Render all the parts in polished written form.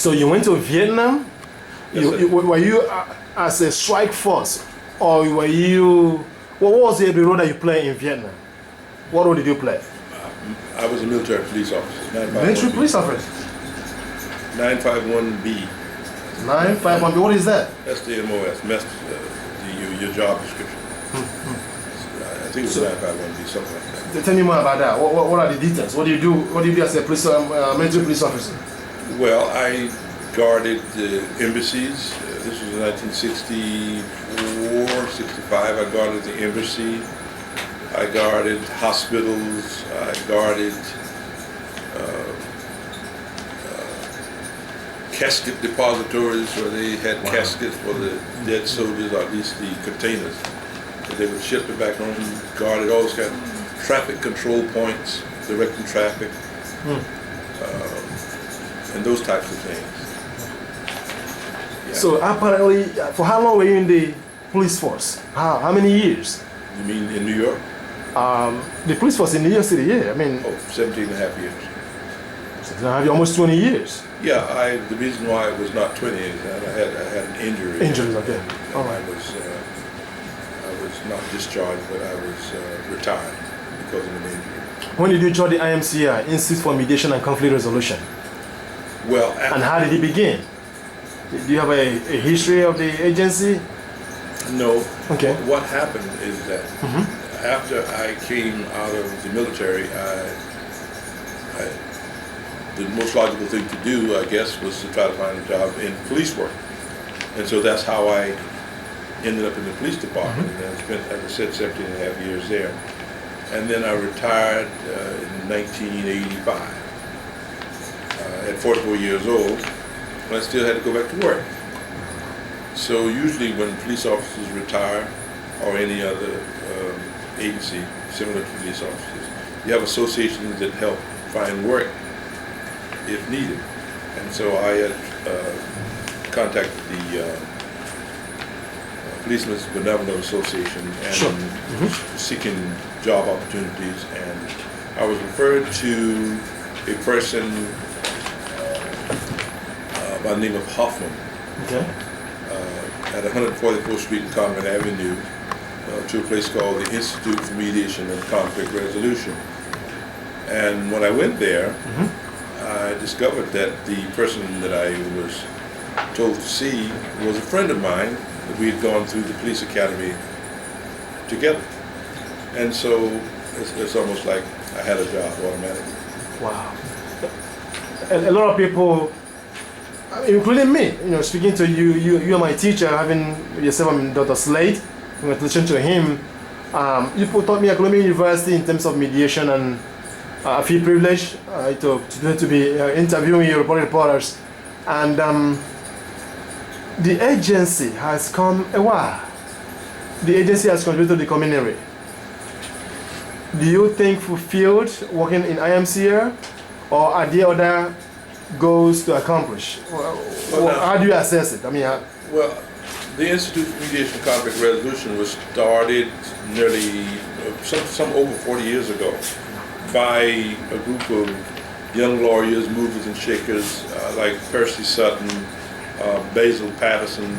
So you went to Vietnam. Yes, sir. Were you as a strike force, or were you? What was the role that you played in Vietnam? What role did you play? I was a military police officer. Military police officer. 951B. 951. What is that? That's the MOS, your job description. I think it was 951B, something like that. Tell me more about that. What are the details? What do you do? What do you do as a police, military police officer? Well, I guarded the embassies. This was in 1964, 65. I guarded the embassy. I guarded hospitals. I guarded casket depositories where they had caskets for the dead soldiers, or at least the containers. So they would ship it back home. Guarded all those kind of traffic control points, directing traffic, and those types of things. Yeah. So apparently, for how long were you in the police force? How many years? You mean in New York? The police force in New York City, yeah. I mean, 17 and a half years. So now have you almost 20 years. Yeah, the reason why it was not 20 is that I had an injury. Injuries, okay. All right. I was not discharged, but I was retired because of an injury. When did you join the IMCR, Institute for Mediation and Conflict Resolution? Well, and how did it begin? Do you have a history of the agency? No. Okay. What happened is that after I came out of the military, the most logical thing to do, I guess, was to try to find a job in police work. And so that's how I ended up in the police department. And I spent, as I said, 17 and a half years there. And then I retired in 1985 at 44 years old, and I still had to go back to work. So usually when police officers retire, or any other agency similar to police officers, you have associations that help find work if needed. And so I had contacted the Policemen's Benevolent Association and seeking job opportunities, and I was referred to a person by the name of Hoffman at 144th Street and Convent Avenue to a place called the Institute for Mediation and Conflict Resolution. And when I went there, I discovered that the person that I was told to see was a friend of mine, that we had gone through the police academy together. And so it's almost like I had a job automatically. Wow. A lot of people, including me, speaking to you, you are my teacher, having yourself and Dr. Slade, congratulations to him. You taught me at Columbia University in terms of mediation, and I feel privileged to be interviewing your reporters. And the agency has come a while. The agency has contributed to the community. Do you think fulfilled working in IMCR, or are there other goals to accomplish? How do you assess it? Well, the Institute for Mediation and Conflict Resolution was started nearly some over 40 years ago by a group of young lawyers, movers and shakers like Percy Sutton, Basil Patterson,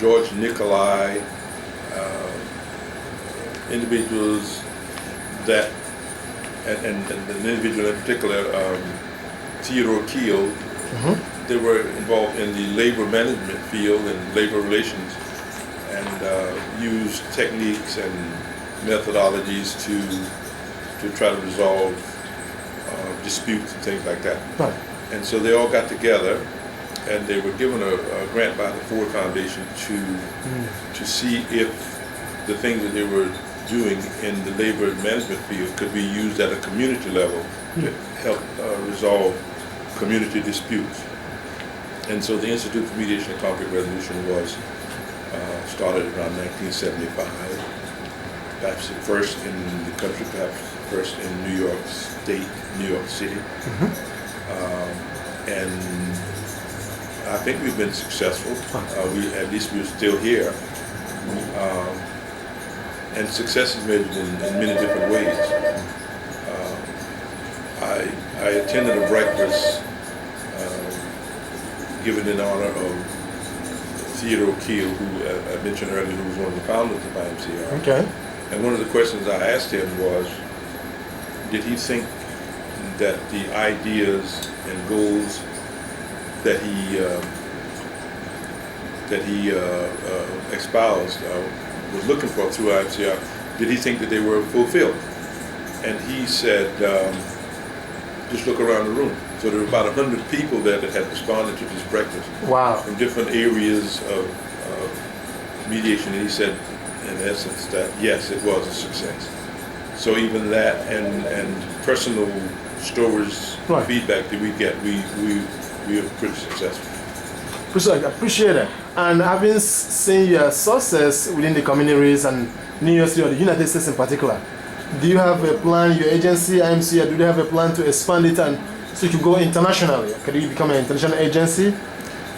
George Nicolai, individuals that, and an individual in particular, Theodore Keel, they were involved in the labor management field and labor relations, and used techniques and methodologies to try to resolve disputes and things like that. Right. And so they all got together, and they were given a grant by the Ford Foundation to see if the things that they were doing in the labor management field could be used at a community level to help resolve community disputes. And so the Institute for Mediation and Conflict Resolution was started around 1975, perhaps first in the country, perhaps first in New York State, New York City. And I think we've been successful. At least we're still here. And success is measured in many different ways. I attended a breakfast given in honor of Theodore Keel, who I mentioned earlier, who was one of the founders of IMCR. Okay. And one of the questions I asked him was, did he think that the ideas and goals that he espoused, was looking for through IMCR, did he think that they were fulfilled? And he said, just look around the room. So there were about 100 people there that had responded to this breakfast. Wow. From different areas of mediation. And he said, in essence, that yes, it was a success. So even that and personal stories, right. feedback that we get, we are pretty successful. I appreciate it. And having seen your success within the communities and New York City or the United States in particular, do you have a plan, your agency, IMCR, do they have a plan to expand it and so you can go internationally? Can you become an international agency?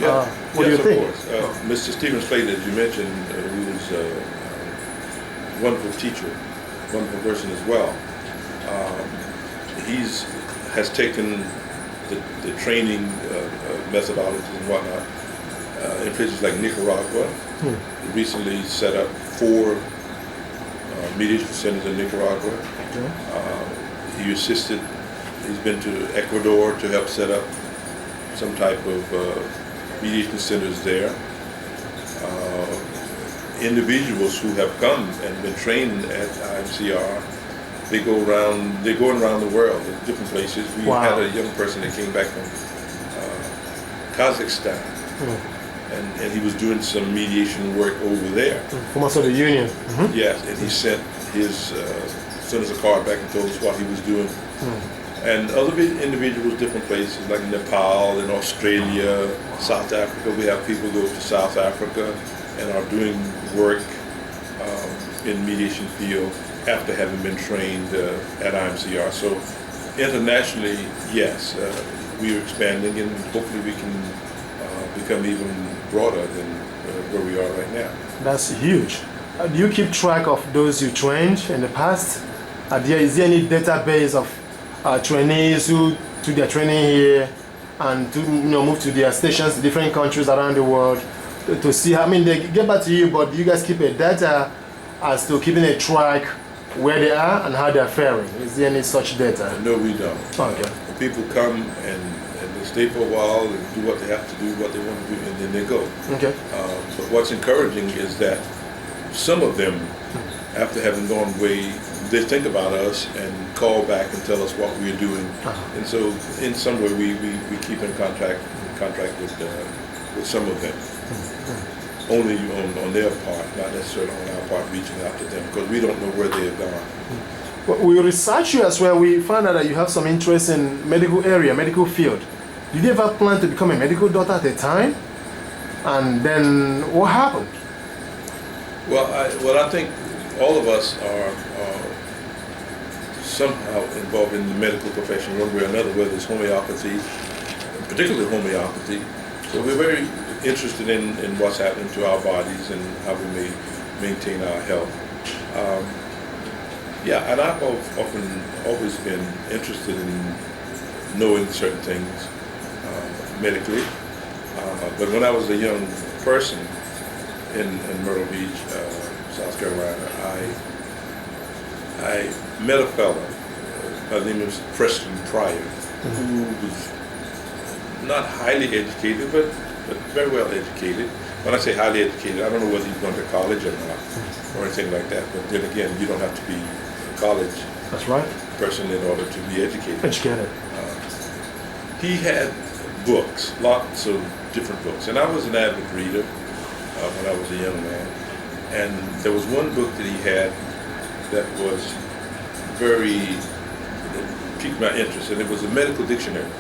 Yeah. What do you think? Of course. Mr. Stephen Slade, as you mentioned, who was a wonderful teacher, wonderful person as well. Has taken the training methodologies and whatnot in places like Nicaragua. He recently set up 4 mediation centers in Nicaragua. Okay. He's been to Ecuador to help set up some type of mediation centers there. Individuals who have come and been trained at IMCR, they're going around the world in different places. We wow. had a young person that came back from Kazakhstan, and he was doing some mediation work over there. From Soviet Union. Yes, and he sent us a card back and told us what he was doing. And other individuals, different places like Nepal and Australia, South Africa. We have people go to South Africa and are doing work in mediation field after having been trained at IMCR. So internationally, yes, we are expanding, and hopefully we can become even broader than where we are right now. That's huge. Do you keep track of those you trained in the past? Is there any database of trainees who took their training here and to move to their stations in different countries around the world to see how, they get back to you, but do you guys keep a data as to keeping a track where they are and how they're faring? Is there any such data? No, we don't. Okay. People come and they stay for a while and do what they have to do, what they want to do, and then they go. Okay. But what's encouraging is that some of them, after having gone away, they think about us and call back and tell us what we're doing. And so in some way we keep in contact with some of them. Only on their part, not necessarily on our part, reaching out to them, because we don't know where they have gone. Well, we researched you as well. We found out that you have some interest in medical field. Did you ever plan to become a medical doctor at a time? And then what happened? Well, I think all of us are somehow involved in the medical profession one way or another, whether it's homeopathy, particularly homeopathy. So we're very interested in what's happening to our bodies and how we may maintain our health. And I've always been interested in knowing certain things medically. But when I was a young person in Myrtle Beach, South Carolina, I met a fellow, his name was Preston Pryor, who was not highly educated, but very well educated. When I say highly educated, I don't know whether he's gone to college or not, or anything like that. But then again, you don't have to be a college That's right. person in order to be educated. Educated. He had books, lots of different books, and I was an avid reader when I was a young man. And there was one book that he had that was that piqued my interest, and it was a medical dictionary.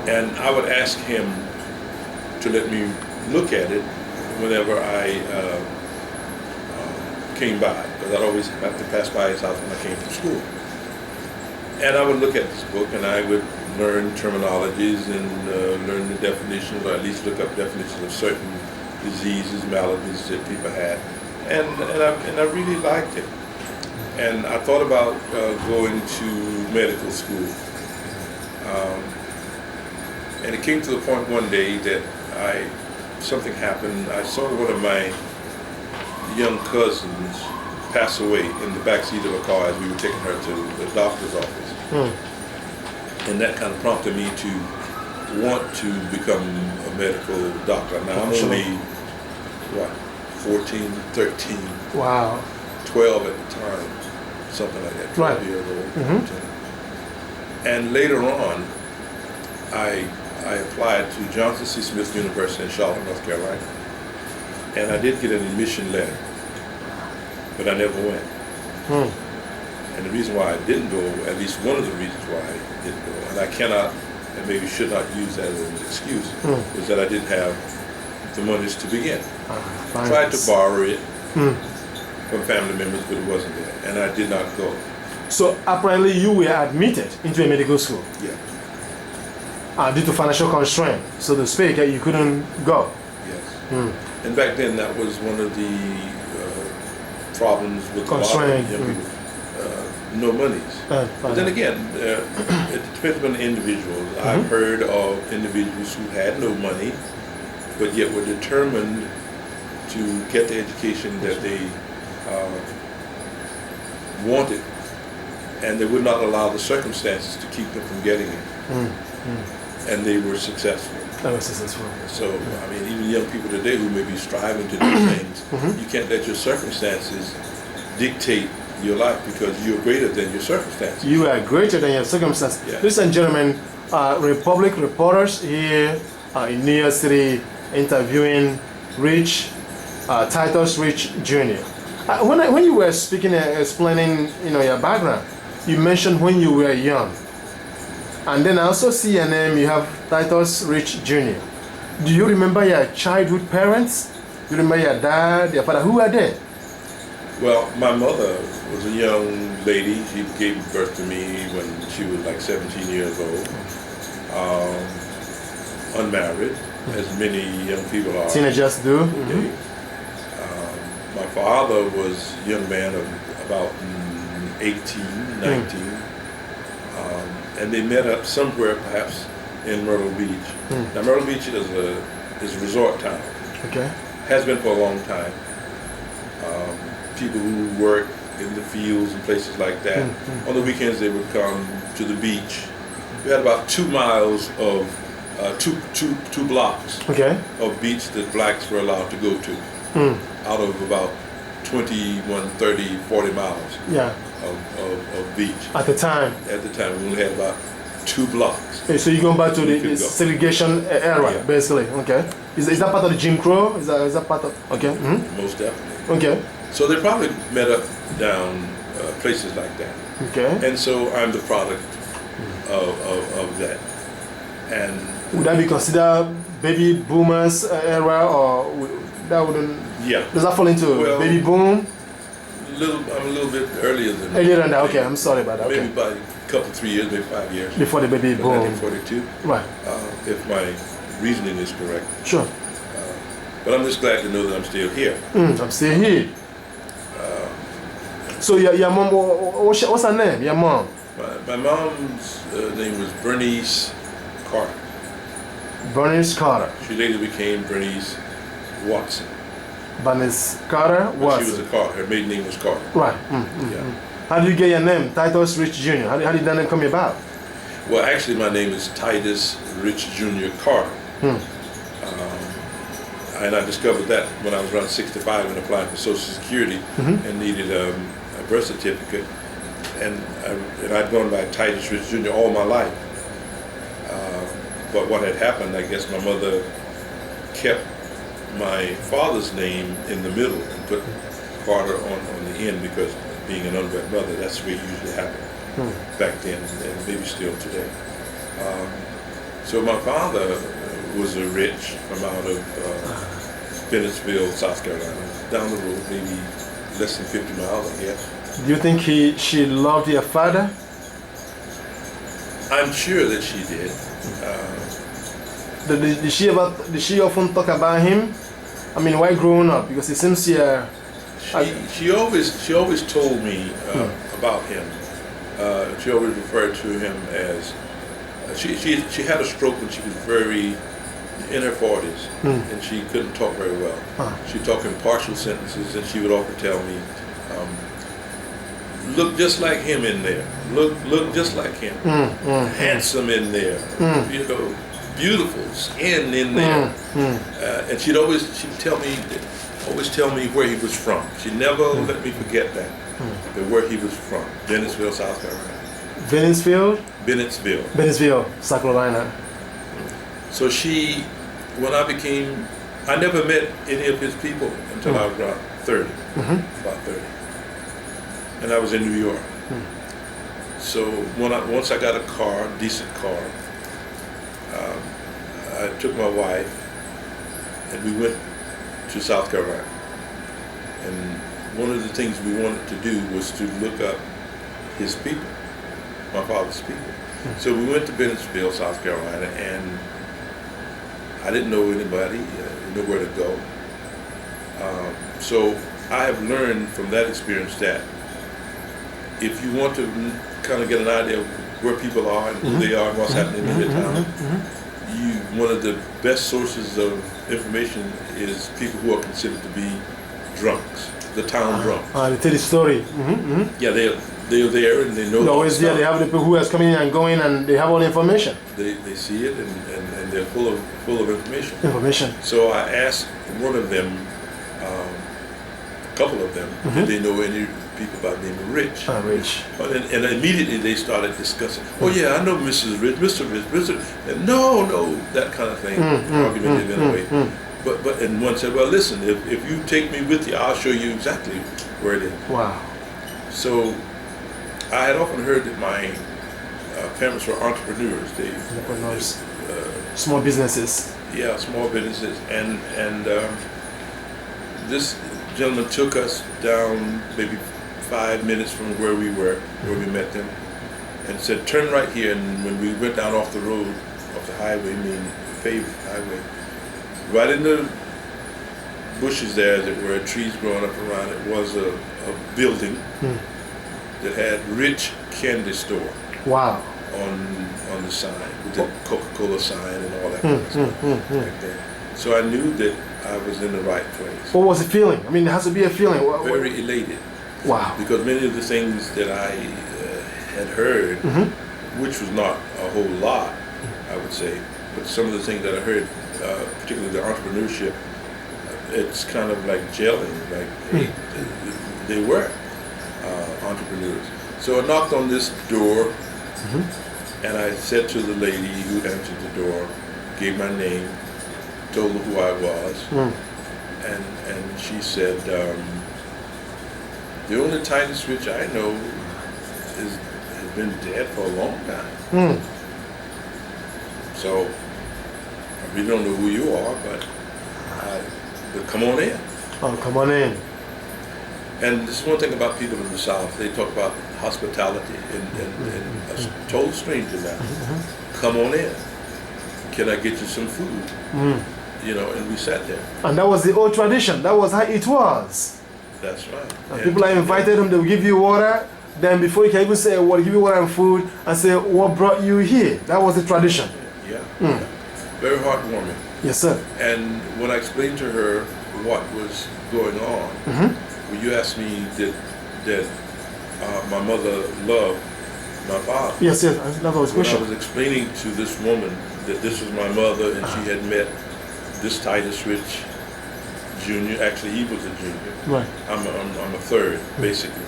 And I would ask him to let me look at it whenever I came by, because I'd always have to pass by his house when I came from school. And I would look at this book and I would learn terminologies and learn the definitions, or at least look up definitions of certain diseases, maladies that people had. And I really liked it. And I thought about going to medical school. And it came to the point one day that something happened. I saw one of my young cousins pass away in the backseat of a car as we were taking her to the doctor's office. And that kind of prompted me to want to become a medical doctor. Now I'm only, 14, 13, Wow. 12 at the time, something like that, 12 years old. And later on, I applied to Johnson C. Smith University in Charlotte, North Carolina. And I did get an admission letter, but I never went. And the reason why I didn't go, at least one of the reasons why I didn't go, and I cannot and maybe should not use that as an excuse, was that I didn't have the monies to begin. I tried to borrow it from family members, but it wasn't there, and I did not go. So apparently you were admitted into a medical school. Yeah. Due to financial constraint, so to speak, you couldn't go. Yes. And back then, that was one of the problems with a lot of young people. No monies. But then again, it depends on the individuals. I've heard of individuals who had no money, but yet were determined to get the education that they wanted, and they would not allow the circumstances to keep them from getting it. And they were successful. So, I mean, even young people today who may be striving to do things, you can't let your circumstances dictate your life, because you're greater than your circumstances. You are greater than your circumstances. Yeah. Ladies and gentlemen, Republic reporters here in New York City interviewing Titus Rich Jr. When you were speaking, explaining, your background, you mentioned when you were young. And then I also see your name, you have Titus Rich Jr. Do you remember your childhood parents? Do you remember your dad, your father? Who are they? Well, my mother was a young lady. She gave birth to me when she was like 17 years old. Unmarried, as many young people are. Teenagers do. My father was a young man of about 18, 19. And they met up somewhere, perhaps in Myrtle Beach. Now, Myrtle Beach is a resort town. Okay. Has been for a long time. People who work in the fields and places like that, on the weekends they would come to the beach. We had about 2 miles of two blocks of beach that blacks were allowed to go to, out of about 21, 30, 40 miles. Of beach. At the time? At the time, we only had about 2 blocks. Okay, so you're going back to the segregation era, basically. Okay. Is that part of the Jim Crow? Is that part of? Okay. Most definitely. Okay. So they probably met up down places like that. Okay. And so I'm the product of that. And would that be considered baby boomers era, or that wouldn't? Yeah. Does that fall into baby boom? I'm a little bit earlier than that. Earlier than that, okay, I'm sorry about that. Maybe about a couple, 3 years, maybe 5 years. Before the baby boom. 1942. Right. If my reasoning is correct. Sure. But I'm just glad to know that I'm still here. I'm still here. So your mom, what's her name, your mom? My mom's name was Bernice Carter. Bernice Carter. She later became Bernice Watson. Bernice Carter was. She was a Carter. Her maiden name was Carter. Right. Yeah. How did you get your name, Titus Rich Jr.? How did that name come about? Well, actually, my name is Titus Rich Jr. Carter. And I discovered that when I was around 65 and applied for Social Security and needed a birth certificate. And I'd gone by Titus Rich Jr. all my life. But what had happened, I guess my mother kept my father's name in the middle and put Carter on the end, because being an unwed mother, that's the way it usually happened back then, and maybe still today. So my father was a Rich from out of Bennettsville, South Carolina, down the road, maybe less than 50 miles, I guess. Do you think she loved your father? I'm sure that she did. Did she often talk about him? I mean, why growing up? Because it seems she always told me about him. She always referred to him as She had a stroke when she was very in her 40s, and she couldn't talk very well. She talked in partial sentences, and she would often tell me, "Look just like him in there. Look just like him. Handsome in there. You know, beautiful skin in there." And she'd tell me where he was from. She never let me forget that where he was from, Bennettsville, South Carolina. Bennettsville, South Carolina. So I never met any of his people until I was about 30, about 30. And I was in New York. So once I got a car, a decent car, I took my wife and we went to South Carolina. And one of the things we wanted to do was to look up his people, my father's people. So we went to Bennettsville, South Carolina, and I didn't know anybody, nowhere to go. So I have learned from that experience that if you want to kind of get an idea of where people are and who they are and what's happening in their town, one of the best sources of information is people who are considered to be drunks, the town drunks. They tell the story. Yeah, they're there and they know. They're always there. They have the people who are coming in and going, and they have all the information. They see it and they're full of information. So I asked one of them, a couple of them, did they know any people by the name of Rich? Rich. And immediately they started discussing. Oh yeah, I know Mrs. Rich, Mr. Rich, Mr. And no, that kind of thing. Argumentative in a way. But and one said, well, listen, if you take me with you, I'll show you exactly where it is. Wow. So I had often heard that my parents were entrepreneurs. Small businesses. Yeah, small businesses. And this gentleman took us down maybe 5 minutes from where we were, where we met them, and said, turn right here. And when we went down off the road, off the highway, paved highway, right in the bushes there that were trees growing up around it was a building that had Rich Candy Store. Wow. On the sign, with the Coca-Cola sign and all that kind of stuff like that. So I knew that I was in the right place. What was the feeling? I mean, there has to be a feeling. Very elated. Wow. Because many of the things that I had heard, which was not a whole lot, I would say, but some of the things that I heard, particularly the entrepreneurship, it's kind of like gelling, like they were entrepreneurs. So I knocked on this door, and I said to the lady who answered the door, gave my name, told her who I was, and she said, the only Titus which I know has been dead for a long time. So I really don't know who you are, but come on in. Oh, come on in. And this is one thing about people in the South. They talk about hospitality and a total stranger now. Come on in. Can I get you some food? You know, and we sat there. And that was the old tradition. That was how it was. That's right. And people are invited them, they will give you water. Then before you can even say, well, give you water and food, and say, what brought you here? That was the tradition. Yeah. Very heartwarming. Yes, sir. And when I explained to her what was going on, when you asked me that my mother loved my father. Yes, that was when I was explaining to this woman that this was my mother and she had met this Titus Rich Jr. Actually, he was a junior. Right. I'm a third, basically.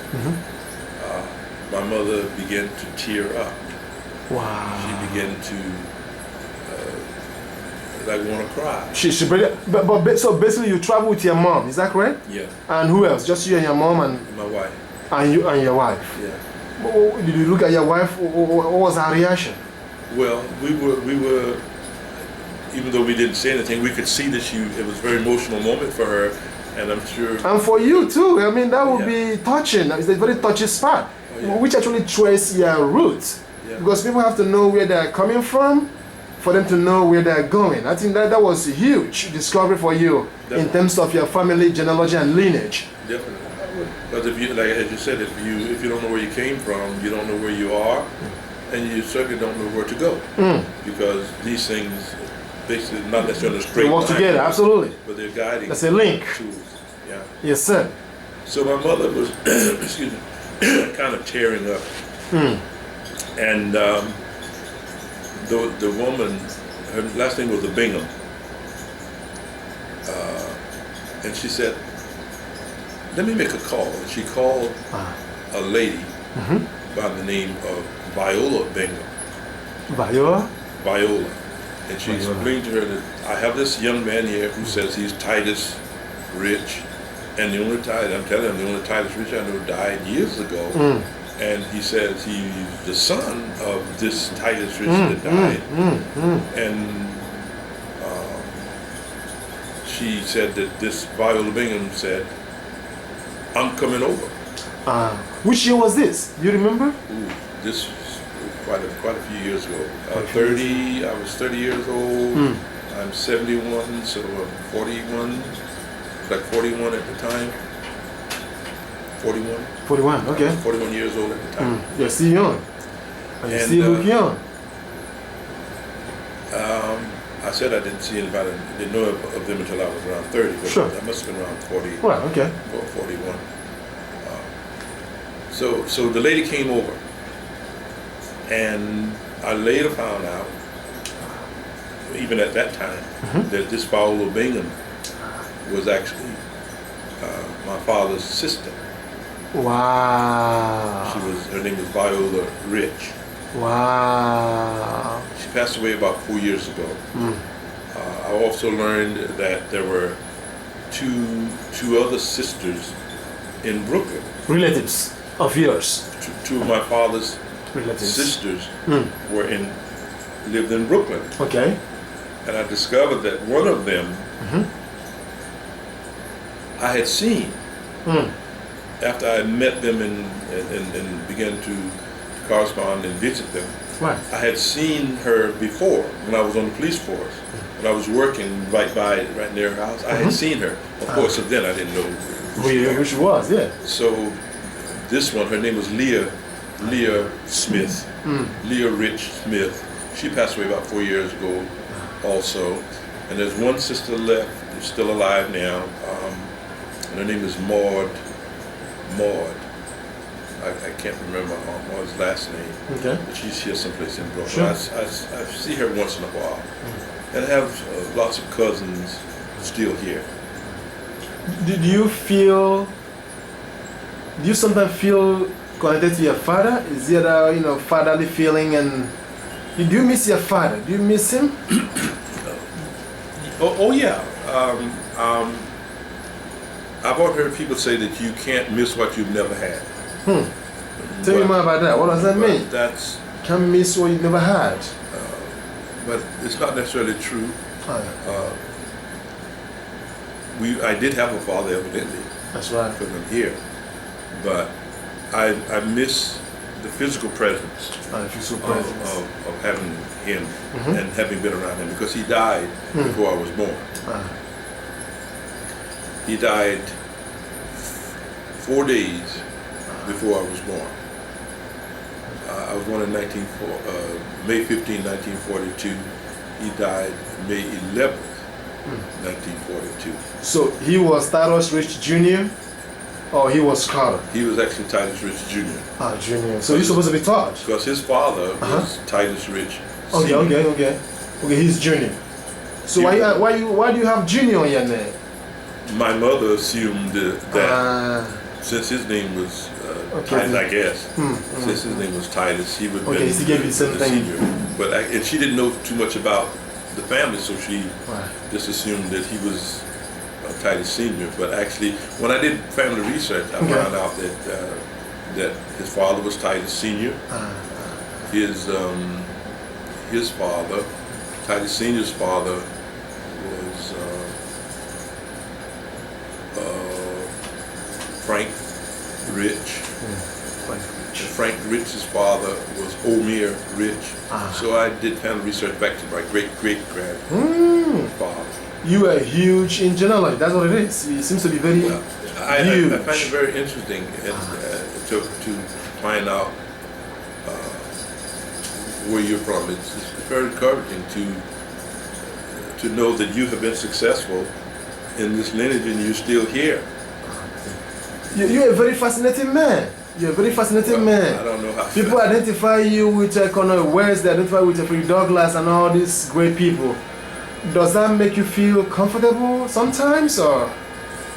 My mother began to tear up. Wow. She began to want to cry. So basically you travel with your mom, is that correct? Yeah. And who else? Just you and your mom and my wife. And you and your wife. Yeah. Did you look at your wife? What was her reaction? Well, we were, even though we didn't say anything, we could see that it was a very emotional moment for her, and I'm sure. And for you too. I mean, that would be touching. It's a very touchy spot, which actually trace your roots, because people have to know where they're coming from, for them to know where they're going. I think that was a huge discovery for you. Definitely. In terms of your family genealogy and lineage. Definitely. Because if you, like as you said, if you don't know where you came from, you don't know where you are, and you certainly don't know where to go because these things basically not necessarily straight They work line, together, absolutely. but they're guiding. That's a link. tools. Yeah. Yes, sir. So my mother was, excuse me, kind of tearing up, and the woman, her last name was Bingham, and she said, "Let me make a call." And she called a lady by the name of Viola Bingham. Viola? Viola. And she Viola. explained to her that I have this young man here who says he's Titus Rich, and the only Titus, I'm telling him, the only Titus Rich I know died years ago, and he says he's the son of this Titus Rich that died. And she said that this Viola Bingham said, "I'm coming over." Which year was this? You remember? Ooh, this was quite a few years ago. 30. I was 30 years old. I'm 71, so I'm 41. Like 41 at the time. 41. 41, okay. 41 years old at the time. You're still young. And you And, still look young. I said I didn't see anybody, didn't know of them until I was around 30. But Sure. I must have been around 40 Well, okay. or 41. So the lady came over, and I later found out, even at that time, that this Viola Bingham was actually my father's sister. Wow. Her name was Viola Rich. Wow. She passed away about 4 years ago. I also learned that there were two other sisters in Brooklyn. Relatives of yours. Two of my father's Relatives. sisters lived in Brooklyn, Okay. and I discovered that one of them I had seen after I met them and began to correspond and visit them. Right. I had seen her before when I was on the police force. When I was working right near her house, I had seen her. Of course, then I didn't know Who she was, yeah. So this one, her name was Leah Smith, Leah Rich Smith. She passed away about 4 years ago also. And there's one sister left, who's still alive now, and her name is Maud. I can't remember Maud's last name, Okay. but she's here someplace in Brooklyn. Sure. I see her once in a while. And I have lots of cousins still here. Do you sometimes feel connected to your father? Is there a fatherly feeling, and do you miss your father? Do you miss him? Oh yeah. I've often heard people say that you can't miss what you've never had. Tell me more about that. What does that mean? That's, Can't miss what you never had. but it's not necessarily true. I did have a father, evidently, That's right. because I'm here, but I miss the physical presence Physical of, presence. of having him and having been around him, because he died before I was born. He died 4 days before I was born. I was born in May 15, 1942. He died May 11th, 1942. So he was Titus Rich Jr. or he was Carter? He was actually Titus Rich Jr. Jr. So he's supposed to be taught. Because his father was Titus Rich Sr. Okay. He's Junior. So why do you have Junior in your name? My mother assumed that since his name was Titus, I guess, since his name was Titus, he would be he gave you the something. senior. But and she didn't know too much about the family, so she just assumed that he was Titus Senior. But actually, when I did family research, I found out that his father was Titus Senior. His father, Titus Senior's father, was Frank Rich. Frank Rich's father was Omir Rich. So I did family research back to my great-great-grandfather. You are huge in genealogy. That's what it is. It seems to be very huge. I find it very interesting to find out where you're from. It's very encouraging to know that you have been successful in this lineage and you're still here. You're a very fascinating man. You're a very fascinating man. I don't know how. People identify you with Conor West, they identify with Jeffrey Douglass and all these great people. Does that make you feel comfortable sometimes, or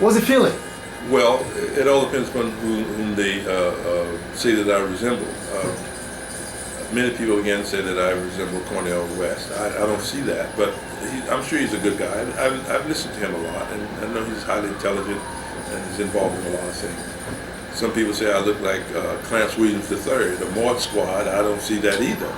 what's the feeling? Well, it all depends on whom they say that I resemble. Many people again say that I resemble Cornel West. I don't see that, but I'm sure he's a good guy. I've listened to him a lot, and I know he's highly intelligent and is involved in a lot of things. Some people say I look like Clarence Williams III, the Mort Squad. I don't see that either.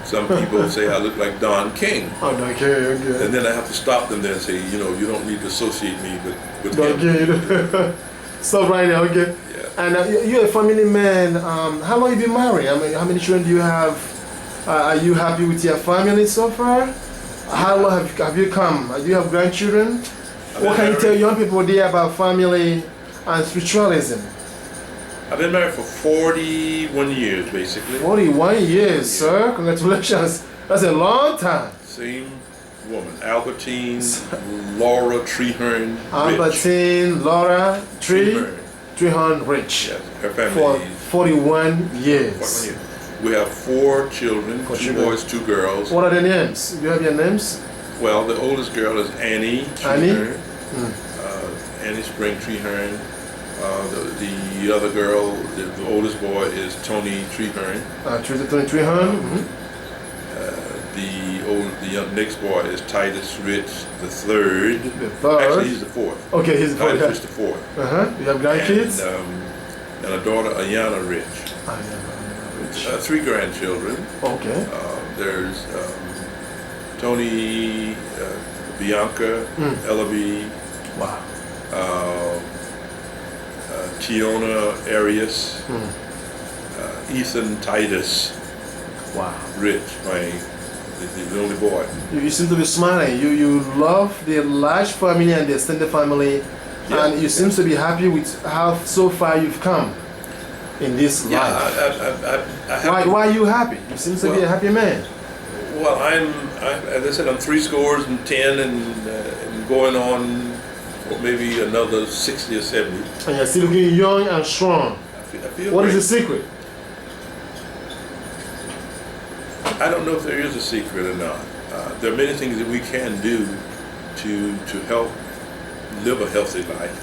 Some people say I look like Don King. Oh, Don King, okay. And then I have to stop them there and say, you don't need to associate me with Don him. King. Stop right now, okay? Yeah. And you're a family man. How long have you been married? I mean, how many children do you have? Are you happy with your family so far? How long have you come? Do you have grandchildren? What can you tell young people there about family and spiritualism? I've been married for 41 years, basically. 41 years, sir. Congratulations. That's a long time. Same woman, Albertine Laura Treherne Rich. Albertine Laura Treherne Rich. Yes, her family. For 41 years. We have 4 children, 2 boys, 2 girls. What are their names? Do you have your names? Well, the oldest girl is Annie Treherne. Annie Spring Treherne. The other girl, the oldest boy is Tony Treherne. Tony Treherne. The next boy is Titus Rich the third. The third. Actually, he's the 4th. Okay, he's the 4th. Titus Rich the 4th. You have grandkids? And a daughter, Ayana Rich. 3 grandchildren. Okay. There's Tony, Bianca, Ellaby. Wow. Tiona Arias, Ethan Titus. Wow. Rich, the only boy. You seem to be smiling. You love the large family and the extended family, and you seem to be happy with how so far you've come in this life. Why are you happy? You seem to be a happy man. Well, as I said, I'm 70 and going on for maybe another 60 or 70. And you're still looking young and strong. I feel What great. is the secret? I don't know if there is a secret or not. There are many things that we can do to help live a healthy life,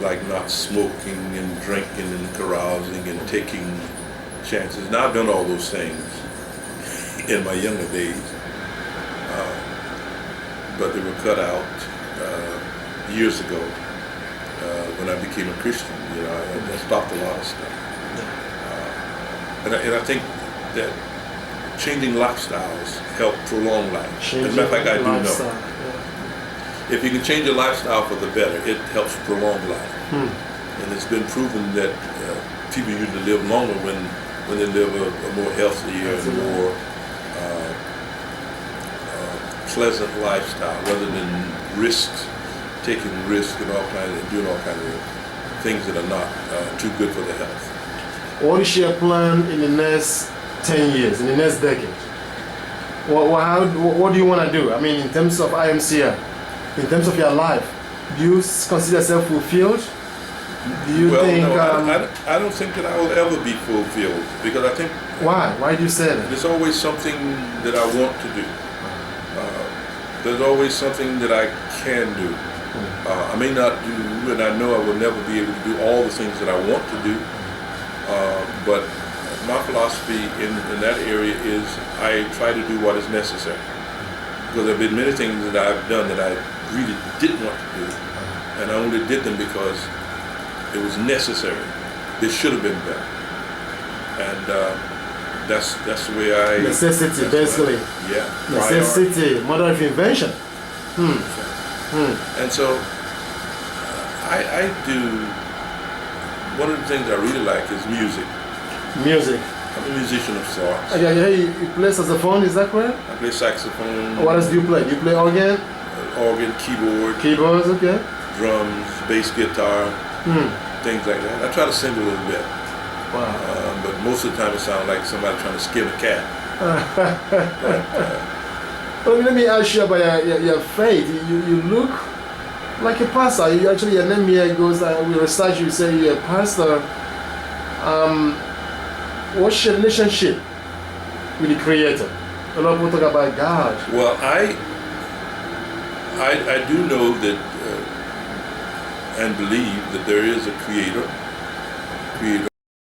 like not smoking and drinking and carousing and taking chances. Now, I've done all those things in my younger days, but they were cut out years ago when I became a Christian. I stopped a lot of stuff. And I think that changing lifestyles help prolong life. As a matter of fact, I do know. If you can change your lifestyle for the better, it helps prolong life. And it's been proven that people usually live longer when they live a more healthier and more pleasant lifestyle, rather than taking risks and doing all kinds of things that are not too good for the health. What is your plan in the next 10 years, in the next decade? What do you want to do? I mean, in terms of IMCR, in terms of your life, do you consider yourself fulfilled? Do you think... No, I don't think that I will ever be fulfilled, because I think... Why? Why do you say that? There's always something that I want to do. There's always something that I can do. I may not do, and I know I will never be able to do all the things that I want to do. But my philosophy in that area is I try to do what is necessary. Because there have been many things that I've done that I really didn't want to do. And I only did them because it was necessary. They should have been done. And that's the way I... Necessity, basically. Necessity, mother of invention. And so I do... One of the things I really like is music. Music. I'm a musician of sorts. You play saxophone, is that correct? I play saxophone. What else do you play? Do you play organ? Organ, keyboard. Keyboards, okay. Drums, bass guitar, things like that. I try to sing a little bit. Wow. but most of the time it sounds like somebody trying to skin a cat. Well, let me ask you about your faith. You look like a pastor. You actually, your name here goes, we research, you say you're a pastor. What's your relationship with the Creator? A lot of people talk about God. Well, I do know that and believe that there is a creator